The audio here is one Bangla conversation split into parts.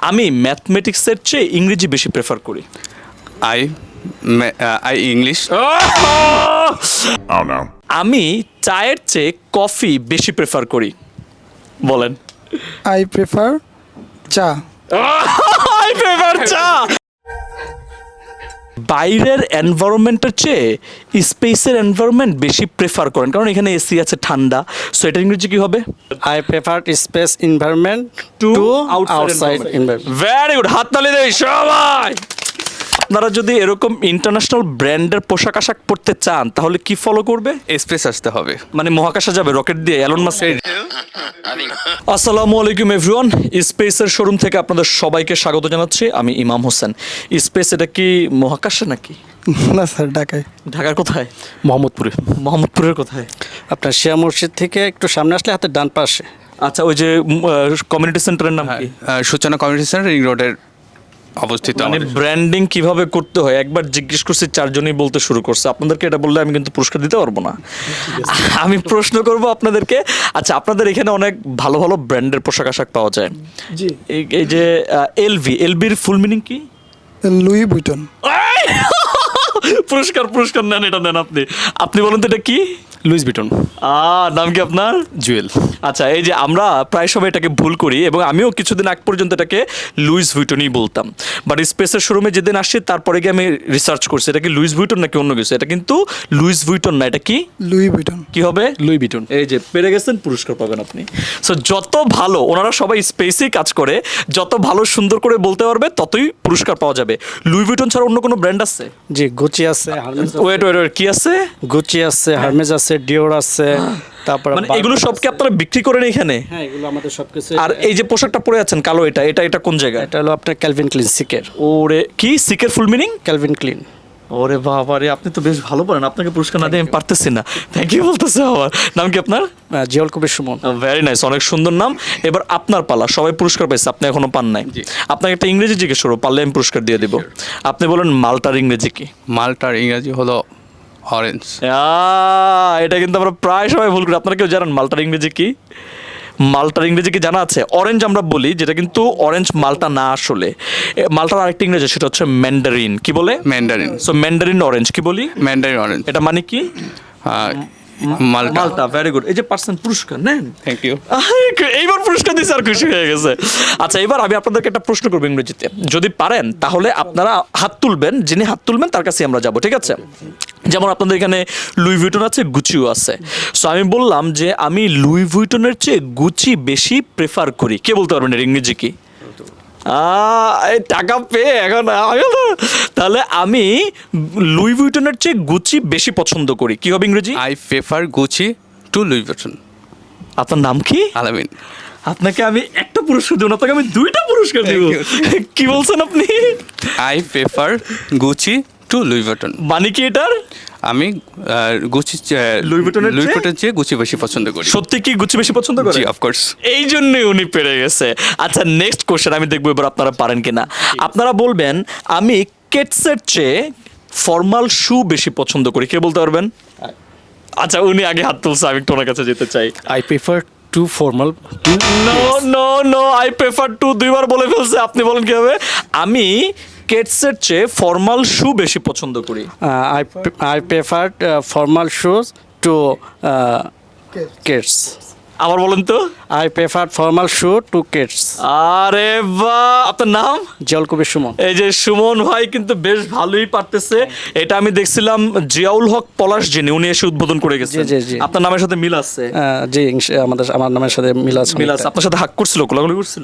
আমি ম্যাথমেটিক্সের চেয়ে ইংরেজি বেশি প্রেফার করি। I English. Oh no. আমি চায়ের চেয়ে কফি বেশি প্রেফার করি। বলেন। I prefer চা। I prefer চা। বাইরের এনভায়রনমেন্টের চেয়ে স্পেসের এনভায়রনমেন্ট বেশি প্রেফার করেন, কারণ এখানে এসি আছে, ঠান্ডা। সো এটা ইংরেজি কি হবে? I prefer space environment to outside environment. Very good, হাততালি দেই সবাই। আপনারা যদি এরকম ইন্টারন্যাশনাল ব্র্যান্ডের পোশাক আশাক পরতে চান তাহলে কি ফলো করবে? স্পেস আসতে হবে। মানে মহাকাশে যাবে রকেট দিয়ে, এলন মাস্ক। আসসালামু আলাইকুম এভরিওয়ান, স্পেসের শোরুম থেকে আপনাদের সবাইকে স্বাগত জানাচ্ছি। আমি ইমাম হোসেন। স্পেস এটা কি মহাকাশে নাকি? না স্যার, ঢাকায়। ঢাকার কোথায়? মোহাম্মদপুরে। মোহাম্মদপুরের কোথায়? আপনার শিয়া মসজিদ থেকে একটু সামনে আসলে হাতের ডান পাশে। আচ্ছা, ওই যে কমিউনিটি সেন্টারের নাম কি? সূচনা কমিউনিটি সেন্টার রিং রোডের অবস্থিত। মানে আমাদের ব্র্যান্ডিং কিভাবে করতে হয় একবার জিজ্ঞেস করছি, চারজনই বলতে শুরু করছে। আপনাদেরকে এটা বললে আমি কিন্তু পুরস্কার দিতে পারবো না। আমি প্রশ্ন করব আপনাদেরকে। আচ্ছা, আপনাদের এখানে অনেক ভালো ভালো ব্র্যান্ডের পোশাক আশাক পাওয়া যায়। জি। এই যে এলভির ফুল মিনিং কি? লুই বুইটন। পুরস্কার নেন, এটা নেন আপনি। আপনি বলেন তো এটা কি? Louis Vuitton. নাম কি আপনার? জুয়েল। আচ্ছা, এই যে আমরা প্রায় সময় এটাকে ভুল করি এবং আমিও কিছুদিন আগ পর্যন্ত এটাকে লুইস ভুইটনই বলতাম, বাট স্পেসের শোরুমে যেদিন আসছি তারপরে গিয়ে আমি রিসার্চ করছি এটা কি লুইস ভুইটন নাকি অন্য কিছু। এটা কিন্তু লুইস ভুইটন না, এটা কি? Louis Vuitton. কি হবে? Louis Vuitton. এই যে পেরে গেছেন, পুরস্কার পাবেন আপনি। সো যত ভালো, ওনারা সবাই স্পেসেই কাজ করে, যত ভালো সুন্দর করে বলতে পারবে ততই পুরস্কার পাওয়া যাবে। লুই ভুইটন ছাড়া অন্য কোনো ব্র্যান্ড আছে? জি, গুচি আছে, ওয়েট কি আছে? গুচি আছে, হার্মেজ আছে, ডিওর আছে, তারপর মানে এগুলো সব কি আপনারা বিক্রি করেন এখানে? হ্যাঁ, এগুলো আমাদের সবকিছু। আর এই যে পোশাকটা পরে আছেন কালো, এটা কোন জায়গায়? এটা হলো আপনার ক্যালভিন ক্লিন সিকের। ওরে কি সিকের ফুল মিনিং? Calvin Klein. ওরে বাবা রে, আপনি তো বেশ ভালো পারেন। আপনাকে পুরস্কার না দিয়ে আমি পারতেছি না। থ্যাংক ইউ বলতেছে আমার। নাম কি আপনার? জিয়াউল কবির সুমন। ভেরি নাইস, অনেক সুন্দর নাম। এবার আপনার পালা। সবাই পুরস্কার পাইছে, আপনি এখনো পান নাই। আপনাকে একটা ইংরেজি জিজ্ঞেস করবো, পারলে আমি পুরস্কার দিয়ে দিব। আপনি বলেন মালটার ইংরেজি কি? মালটার ইংরেজি হলো অরেঞ্জ। এটা কিন্তু আমরা প্রায় সবাই ভুল করি। আপনারা কেউ জানেন মালটার ইংরেজি কি? মালটার ইংরেজি কি জানা আছে? অরেঞ্জ আমরা বলি, যেটা কিন্তু অরেঞ্জ মালটা না আসলে। মালটার আরেকটা ইংরেজি, সেটা হচ্ছে ম্যান্ডারিন। কি বলে? ম্যান্ডারিন। সো ম্যান্ডারিন অরেঞ্জ কি বলি? Mandarin orange. এটা মানে কি? মালটা। Very good. এই যে পার্সেন্ট পুরস্কার নেন। Thank you. এইবার পুরস্কার দিচ্ছে আর খুশি হয়ে গেছে। আচ্ছা, এবার আমি আপনাদেরকে একটা প্রশ্ন করবো ইংরেজিতে। যদি পারেন তাহলে আপনারা হাত তুলবেন, যিনি হাত তুলবেন তার কাছে আমরা যাব, ঠিক আছে? যেমন আপনাদের এখানে লুই ভুইটন আছে, গুচিও আছে। সো আমি বললাম যে আমি লুই ভুইটনের চেয়ে গুচি বেশি প্রেফার করি। কে বলতে পারবেন এর ইংরেজি কি? এই টাকা পেয়ে এখন তাহলে আমি লুই ভুইটনের চেয়ে গুচি বেশি পছন্দ করি। কি হবে ইংরেজি? I prefer Gucci to Louis Vuitton. আপনার নাম কি? আলামিন। আপনাকে আমি একটা পুরস্কার দেব না, আপনাকে আমি দুইটা পুরস্কার দেব। কি বলছেন আপনি? I prefer Gucci to Louis Vuitton. মানে কি এটার? আমি গুচি লুই ভিটনের চেয়ে গুচি বেশি পছন্দ করি। সত্যি কি গুচি বেশি পছন্দ করেন? জি, অফকোর্স। এই জন্যই উনি পেরে গেছে। আচ্ছা, নেক্সট কোশ্চেন আমি দেখবো এবার আপনারা পারেন কিনা। আপনারা বলবেন আমি কেটসের চেয়ে ফর্মাল শু বেশি পছন্দ করি। কে বলতে পারবেন? আচ্ছা, উনি আগে হাত তুলছে, আমি একটু ওনার কাছে যেতে চাই। I prefer to formal. No I prefer to দুইবার বলে ফেলছে। আপনি বলেন কি হবে? আমি কেটসের চেয়ে ফর্মাল শু বেশি পছন্দ করি। I prefer formal shoes to kids. আবার বলেন তো। I prefer formal shoe to kids. আরে বাহ, আপনার নাম? জিয়াউল কবির সুমন। এই যে সুমন ভাই কিন্তু বেশ ভালোই পারতেছে। এটা আমি দেখছিলাম জিয়াউল হক পলাশ, যিনি উনি এসে উদ্বোধন করে গেছেন। জি। আপনার নামের সাথে মিল আছে? জি, আমার নামের সাথে মিল আছে। আপনার সাথে হাক করছিল, কোলাকুলি করছিল?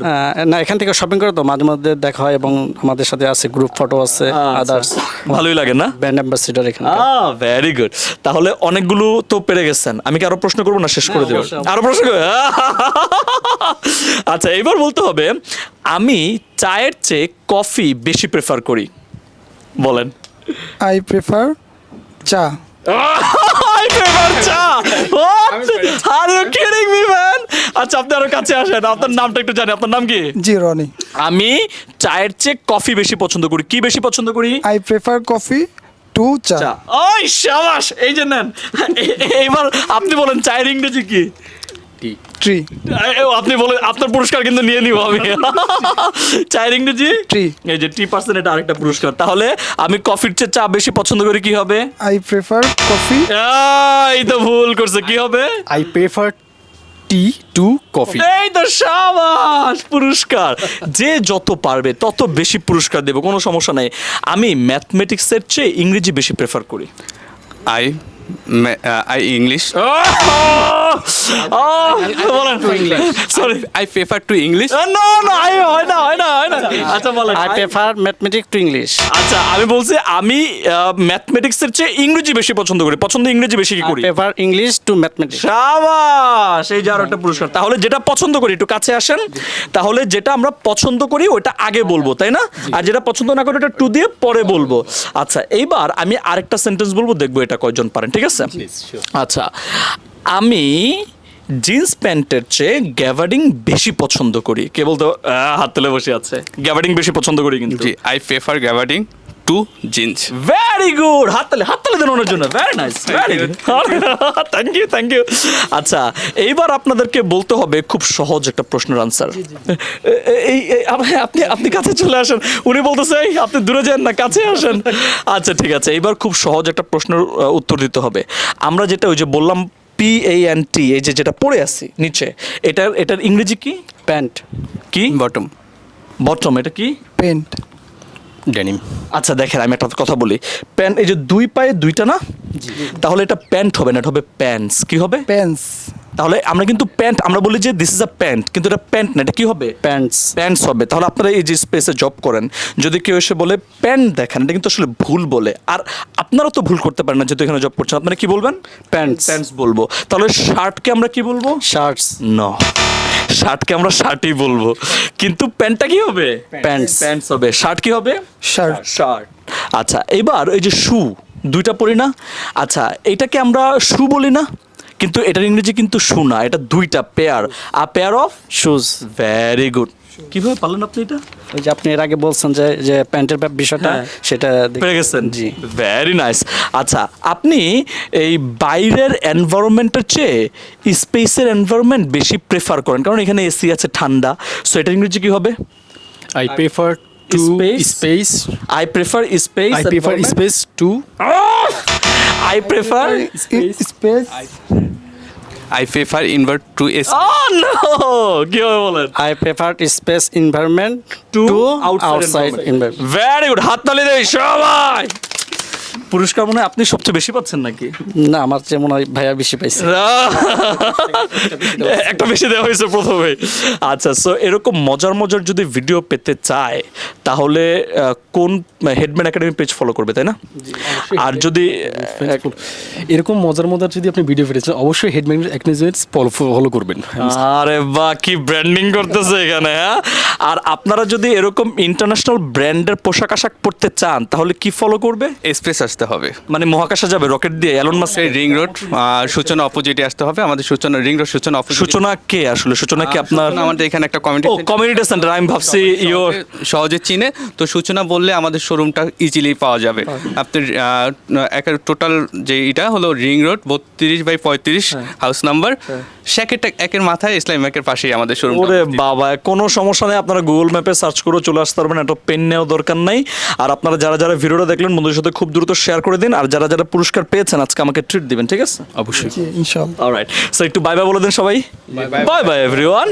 না, এখান থেকে শপিং করে তো মাঝে মধ্যে দেখা হয় এবং আমাদের সাথে আছে গ্রুপ ফটো আছে, আদার্স। ভালোই লাগে না? ব্র্যান্ড অ্যাম্বাসেডর এখানে। Very good. তাহলে অনেকগুলো তো পেরে গেছেন। আমি কি আরো প্রশ্ন করবো না শেষ করে দেব? আরো প্রশ্ন করবো? আচ্ছা, এবার বলতে হবে আমি চায়ের চেয়ে কফি বেশি প্রেফার করি। বলেন। I prefer চা। I prefer চা। What? Are you kidding me, man? আচ্ছা, আপনি আরো কাছে আসেন। আপনার নামটা একটু জানি। আপনার নাম কি? জি, রনি। আমি চায়ের চেয়ে কফি বেশি পছন্দ করি। কি বেশি পছন্দ করি? I prefer coffee to চা। ওই শাবাশ, এই যে নেন। এইবার আপনি বলেন চায়ের ইংরেজি কি? ট্রি আপনি বলে আপনার পুরস্কার কিন্তু নিয়ে নিব আমি। চায়ের ইংরেজি ট্রি এই যে টি% এটা আরেকটা পুরস্কার। তাহলে আমি কফির চেয়ে চা বেশি পছন্দ করি, কি হবে? আই প্রেফার কফি এই তো ভুল করছে, কি হবে? I prefer tea to coffee. এই তো সাবাস, পুরস্কার। যে যত পারবে তত বেশি পুরস্কার দেব, কোনো সমস্যা নাই। আমি ম্যাথমেটিক্সের চেয়ে ইংরেজি বেশি প্রেফার করি। I English. বলেন sorry, I prefer to English. না না হয় না। আচ্ছা বলেন। I prefer mathematics to English. আচ্ছা আমি বলছি আমি ম্যাথমেটিক্সের চেয়ে ইংরেজি বেশি পছন্দ করি। পছন্দ ইংরেজি বেশি কি আই করি? Prefer English to mathematics. শাবাশ, এই যে আরো একটা পুরস্কার। তাহলে যেটা পছন্দ করি, একটু কাছে আসেন, তাহলে যেটা আমরা পছন্দ করি ওটা আগে বলবো, তাই না? আর যেটা পছন্দ না করি ওটা টু দিয়ে পরে বলবো। আচ্ছা এইবার আমি আরেকটা সেন্টেন্স বলবো, দেখবো এটা কয়জন পারেন, ঠিক আছে? আচ্ছা, আমি জিন্স প্যান্টের চেয়ে গ্যাভার্ডিং বেশি পছন্দ করি। কে বলতো? হাত তুলে বসে আছে। গ্যাভার্ডিং বেশি পছন্দ করি কিন্তু। জি, I prefer gabardine to jeans. Very good, হাততালি দেন ওনার জন্য। Very nice, very good, thank you. আচ্ছা এইবার আপনাদেরকে বলতে হবে খুব সহজ একটা প্রশ্নের আনসার। আপনি কাছে চলে আসেন। উনি বলতেছে এই আপনি দূরে যান না, কাছে আসেন। আচ্ছা ঠিক আছে, এইবার খুব সহজ একটা প্রশ্নের উত্তর দিতে হবে। আমরা যেটা ওই যে বললাম PANT, এই যে যেটা পড়ে আছি নিচে, এটার ইংরেজি কি? প্যান্ট। কি? Bottom. বটম, এটা কি? Pant Denim. আচ্ছা দেখেন আমি একটা কথা বলি, প্যান্ট এই যে দুই পায়ে দুইটা না, তাহলে এটা প্যান্ট হবে না, এটা হবে প্যান্টস। কি হবে? পেন্স তাহলে আমরা কিন্তু প্যান্ট আমরা বলি যে দিস ইজ আ প্যান্ট, কিন্তু এটা প্যান্ট না, এটা কি হবে? প্যান্টস। প্যান্টস হবে। তাহলে আপনারা এই যে স্পেসে জব করেন, যদি কেউ এসে বলে প্যান্ট দেখেন, এটা কিন্তু আসলে ভুল বলে। আর আপনারা তো ভুল করতে পারেন না, যেহেতু এখানে জব করছেন। আপনারা কি বলবেন? প্যান্টস। প্যান্টস বলবো। তাহলে শার্টকে আমরা কি বলবো? শার্টস। ন, শার্টকে আমরা শার্টই বলবো, কিন্তু প্যান্টটা কি হবে? প্যান্টস। প্যান্টস হবে। শার্ট কি হবে? Shirt shirt. আচ্ছা এবার এই যে শু, দুইটা পরি না? আচ্ছা এটাকে আমরা শু বলি না, কিন্তু এটার ইংরেজি কিন্তু শু না, এটা দুইটা pair. A pair of shoes. Very good. কিভাবে পারলেন আপনি এটা? ওই যে আপনি এর আগে বলছেন যে প্যান্টের বিষয়টা, হ্যাঁ। সেটা পেরে গেছেন? জি। Very nice. আচ্ছা আপনি এই বাইরের এনভায়রনমেন্টের চেয়ে স্পেসের এনভায়রনমেন্ট বেশি প্রেফার করেন, কারণ এখানে এসি আছে, ঠান্ডা। সো এটার ইংরেজি কি হবে? I prefer to space. I prefer space. I prefer space to I prefer space I prefer invert to a no, কি হবে বলেন? I prefer space environment to outside environment. Very good, হাততালি দেই সবাই। পুরস্কার মনে হয় আপনি সবচেয়ে বেশি পাচ্ছেন নাকি? না, আমার চেয়ে মনে হয় ভাইয়া বেশি পাইছে। একটা বেশি দেওয়া হয়েছে প্রথমে। আচ্ছা সো এরকম মজার মজার যদি ভিডিও পেতে চায় তাহলে কোন হেডম্যান একাডেমি পেজ ফলো করবে, তাই না? আর যদি এরকম মজার যদি আপনি ভিডিও পেয়েছেন, অবশ্যই হেডম্যান অ্যাকনোলেজমেন্টস ফলো করবেন। আরে বাহ, কি ব্র্যান্ডিং করতেছে এখানে। হ্যাঁ, আর আপনারা যদি এরকম ইন্টারন্যাশনাল ব্র্যান্ডের পোশাক আশাক পরতে চান তাহলে কি ফলো করবে? express আসতে হবে। মানে মহাকাশে যাবে রকেট দিয়ে, এলন মাস্ক? সেই রিং রোড সূচনা অপোজিটে আসতে হবে। আমাদের সূচনা রিং রোড সূচনা অপোজিট। সূচনা কে আসলে? সূচনা কি আপনার? আমাদের এখানে একটা কমিউনিটি ও কমিউনিটি সেন্টার, আমি ভাবছি ইয়োর। সহজে চিনে তো সূচনা বললে আমাদের শোরুমটা ইজিলি পাওয়া যাবে। আপনার একটা টোটাল যে এটা হলো রিং রোড 32/35 হাউস নাম্বার, একের মাথায় ইসলামী ব্যাংকের পাশেই আমাদের শোরুম। ওরে বাবা, কোনো সমস্যা নেই, আপনারা গুগল ম্যাপে সার্চ করে চলে আসতে পারবেন, একটা পেন নেওয়া দরকার নাই। আর আপনারা যারা যারা ভিডিওটা দেখলেন বন্ধুদের সাথে খুব দ্রুত শেয়ার করে দিন, আর যারা যারা পুরস্কার পেয়েছেন আজকে আমাকে ট্রিট দিবেন, ঠিক আছে? অবশ্যই। ইনশাআল্লাহ। অলরাইট, সো একটু বাই বাই বলে দেন সবাই। Bye bye everyone.